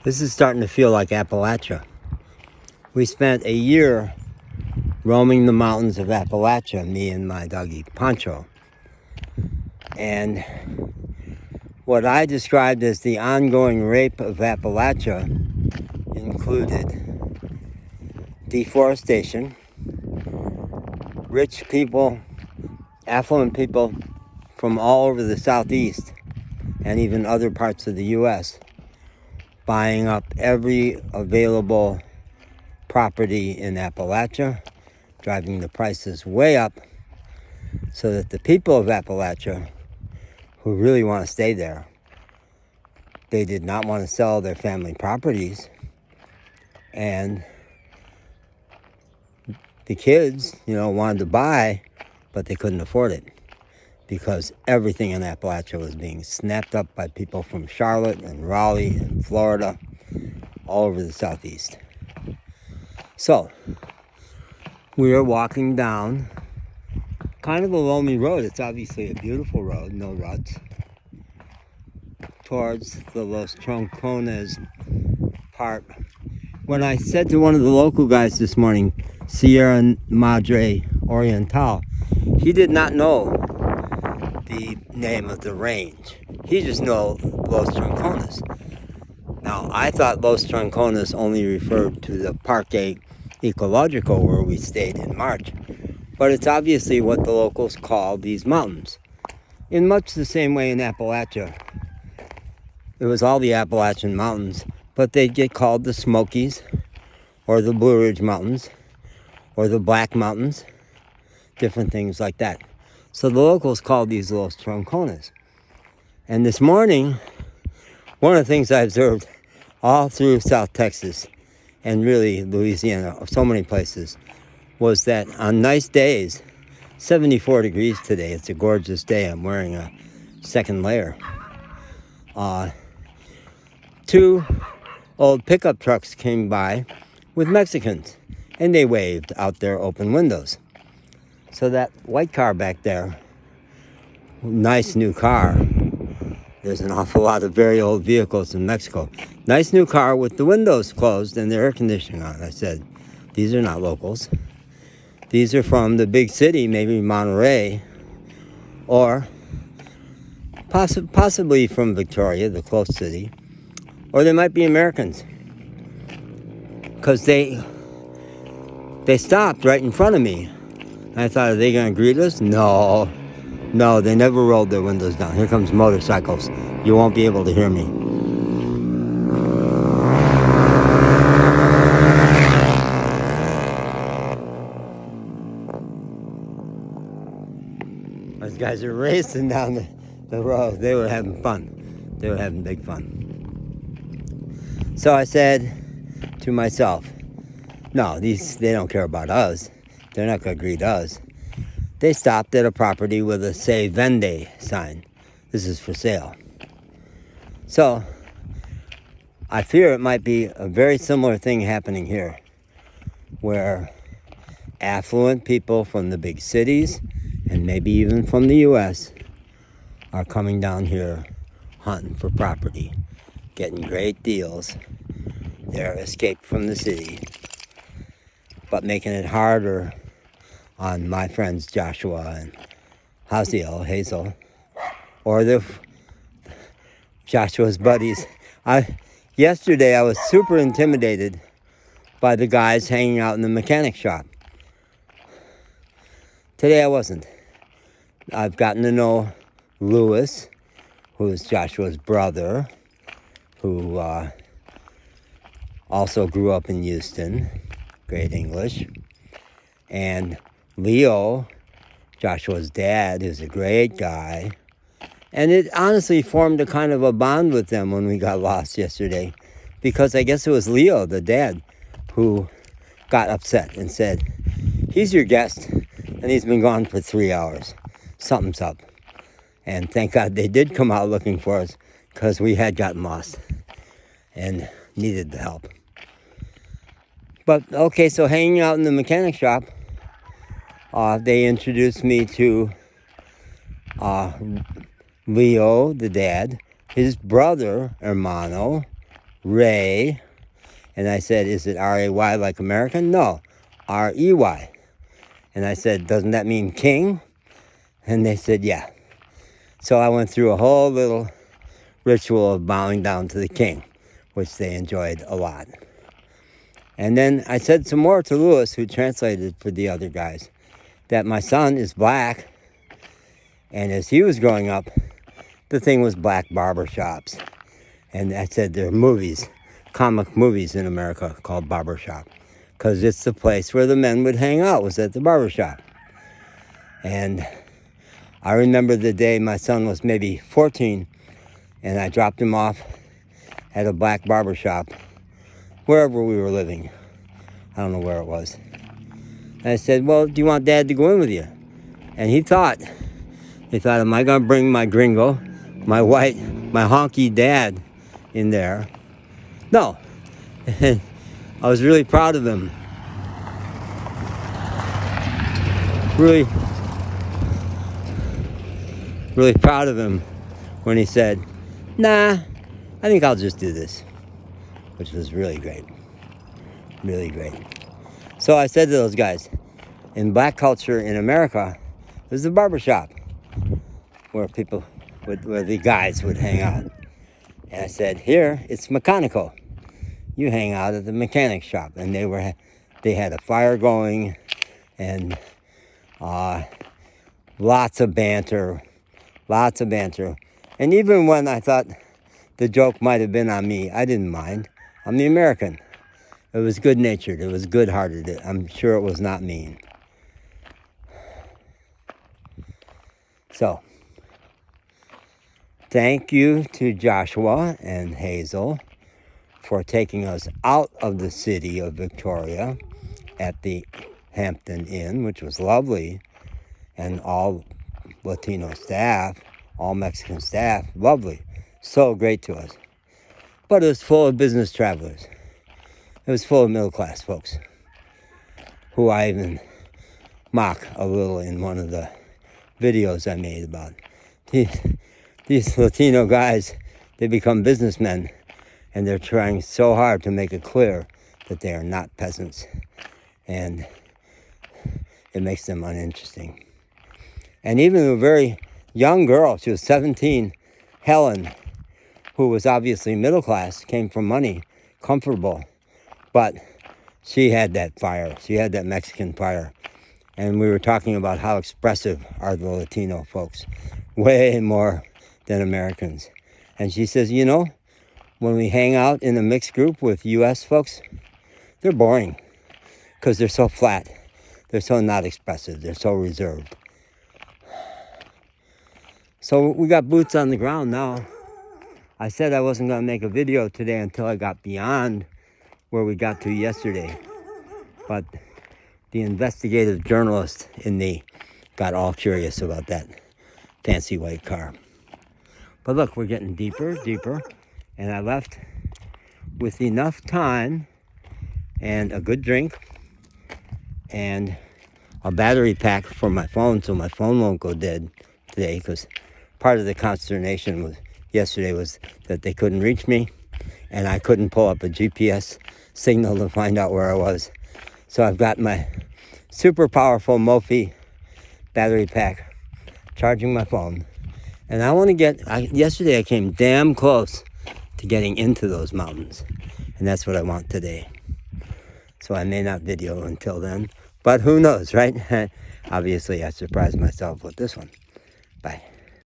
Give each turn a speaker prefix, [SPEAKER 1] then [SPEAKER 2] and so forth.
[SPEAKER 1] This is starting to feel like Appalachia. We spent a year roaming the mountains of Appalachia, me and my doggy Pancho. And what I described as the ongoing rape of Appalachia included deforestation, rich people, affluent people from all over the Southeast and even other parts of the U.S. buying up every available property in Appalachia, driving the prices way up so that the people of Appalachia who really want to stay there, they did not want to sell their family properties, and the kids, wanted to buy, but they couldn't afford it because everything in Appalachia was being snapped up by people from Charlotte and Raleigh and Florida, all over the Southeast. So, we are walking down kind of a lonely road. It's obviously a beautiful road, no ruts, towards the Los Troncones part. When I said to one of the local guys this morning, Sierra Madre Oriental, he did not know the name of the range. He just knew Los Troncones. Now, I thought Los Troncones only referred to the Parque Ecologico where we stayed in March, but it's obviously what the locals call these mountains. In much the same way in Appalachia, it was all the Appalachian Mountains, but they'd get called the Smokies, or the Blue Ridge Mountains, or the Black Mountains, different things like that. So the locals called these Los Troncones. And this morning, one of the things I observed all through South Texas, and really Louisiana, so many places, was that on nice days, 74 degrees today, it's a gorgeous day, I'm wearing a second layer. Two old pickup trucks came by with Mexicans, and they waved out their open windows. So that white car back there, nice new car. There's an awful lot of very old vehicles in Mexico. Nice new car with the windows closed and the air conditioning on. I said, these are not locals. These are from the big city, maybe Monterey, or possibly from Victoria, the close city, or they might be Americans. Because they stopped right in front of me. I thought, are they going to greet us? No, they never rolled their windows down. Here comes motorcycles. You won't be able to hear me. Those guys are racing down the road. They were having fun. They were having big fun. So I said to myself, no, they don't care about us. They're not going to greet us. They stopped at a property with a Se Vende sign. This is for sale. So I fear it might be a very similar thing happening here, where affluent people from the big cities, and maybe even from the U.S., are coming down here hunting for property, getting great deals. They're escaped from the city, but making it harder on my friends Joshua and Hazel, or Joshua's buddies. Yesterday I was super intimidated by the guys hanging out in the mechanic shop. Today I wasn't. I've gotten to know Lewis, who is Joshua's brother, who also grew up in Houston, great English, and Leo, Joshua's dad, is a great guy. And it honestly formed a kind of a bond with them when we got lost yesterday, because I guess it was Leo, the dad, who got upset and said, he's your guest, and he's been gone for 3 hours. Something's up. And thank God they did come out looking for us, because we had gotten lost and needed the help. But, okay, so hanging out in the mechanic shop, they introduced me to Leo, the dad, his brother, hermano, Ray. And I said, is it R-A-Y like American? No, R-E-Y. And I said, doesn't that mean king? And they said, yeah. So I went through a whole little ritual of bowing down to the king, which they enjoyed a lot. And then I said some more to Lewis, who translated for the other guys, that my son is black. And as he was growing up, the thing was black barbershops. And I said there are movies, comic movies in America called Barbershop, because it's the place where the men would hang out, was at the barbershop. And I remember the day my son was maybe 14, and I dropped him off at a black barbershop, wherever we were living. I don't know where it was. And I said, well, do you want Dad to go in with you? And he thought, am I going to bring my gringo, my white, my honky dad in there? No. I was really proud of him. Really proud of him when he said, nah, I think I'll just do this, which was really great. Really great. So I said to those guys, in black culture in America, there's a barbershop where where the guys would hang out. And I said, here, it's mechanical. You hang out at the mechanic shop. And they had a fire going and lots of banter. And even when I thought the joke might have been on me, I didn't mind. I'm the American. It was good-natured. It was good-hearted. I'm sure it was not mean. So, thank you to Joshua and Hazel for taking us out of the city of Victoria at the Hampton Inn, which was lovely, and all Latino staff, all Mexican staff, lovely, so great to us. But it was full of business travelers. It was full of middle-class folks, who I even mock a little in one of the videos I made about. These Latino guys, they become businessmen, and they're trying so hard to make it clear that they are not peasants, and it makes them uninteresting. And even a very young girl, she was 17, Helen, who was obviously middle class, came from money, comfortable, but she had that fire. She had that Mexican fire. And we were talking about how expressive are the Latino folks, way more than Americans. And she says, you know, when we hang out in a mixed group with U.S. folks, they're boring because they're so flat. They're so not expressive. They're so reserved. So we got boots on the ground now. I said I wasn't going to make a video today until I got beyond where we got to yesterday. But the investigative journalist in me got all curious about that fancy white car. But look, we're getting deeper, and I left with enough time and a good drink and a battery pack for my phone so my phone won't go dead today, because part of the consternation yesterday was that they couldn't reach me and I couldn't pull up a GPS signal to find out where I was. So I've got my super powerful Mophie battery pack charging my phone. And I want to yesterday I came damn close to getting into those mountains. And that's what I want today. So I may not video until then, but who knows, right? Obviously I surprised myself with this one. Bye.